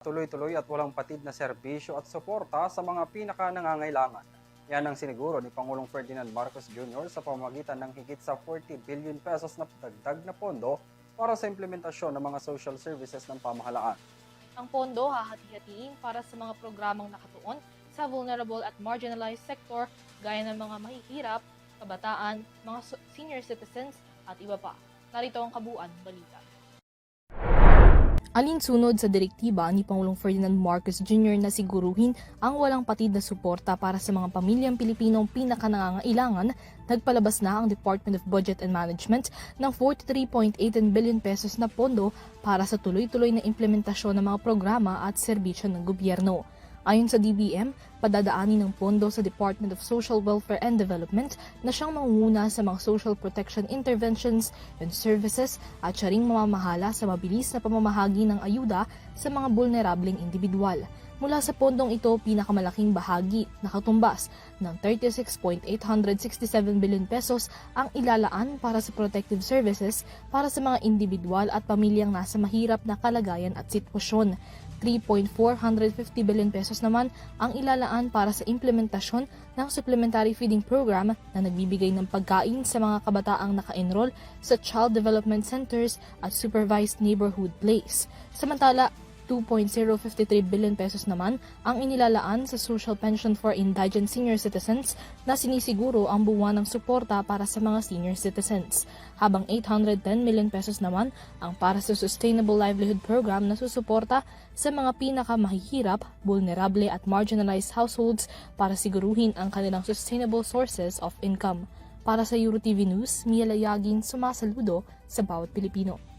tuloy-tuloy at walang patid na serbisyo at suporta sa mga pinaka-nangangailangan. Yan ang siniguro ni Pangulong Ferdinand Marcos Jr. sa pamamagitan ng higit sa 40 billion pesos na dagdag na pondo para sa implementasyon ng mga social services ng pamahalaan. Ang pondo hahati-hatiin para sa mga programang nakatuon sa vulnerable at marginalized sector gaya ng mga mahihirap, kabataan, mga senior citizens at iba pa. Narito ang kabuuan ng balita. Alinsunod sa direktiba ni Pangulong Ferdinand Marcos Jr. na siguruhin ang walang patid na suporta para sa mga pamilyang Pilipinong pinakanangangailangan, nagpalabas na ang Department of Budget and Management ng 43.18 billion pesos na pondo para sa tuloy-tuloy na implementasyon ng mga programa at serbisyo ng gobyerno. Ayon sa DBM, padadaanin ng pondo sa Department of Social Welfare and Development na siyang mangunguna sa mga social protection interventions and services at siya ring mamamahala sa mabilis na pamamahagi ng ayuda sa mga vulnerableng individual. Mula sa pondong ito, pinakamalaking bahagi, nakatumbas ng 36.867 billion pesos ang ilalaan para sa protective services para sa mga individual at pamilyang nasa mahirap na kalagayan at sitwasyon. 3.450 billion pesos naman ang ilalaan para sa implementasyon ng supplementary feeding program na nagbibigay ng pagkain sa mga kabataang naka-enroll sa child development centers at supervised neighborhood plays. Samantala, 2.053 billion pesos naman ang inilalaan sa social pension for indigent senior citizens na sinisiguro ang buwan ng suporta para sa mga senior citizens, habang 810 million pesos naman ang para sa Sustainable Livelihood Program na susuporta sa mga pinakamahihirap, vulnerable at marginalized households para siguruhin ang kanilang sustainable sources of income. Para sa EuroTV News, Mia Layagin, sumasaludo sa bawat Pilipino.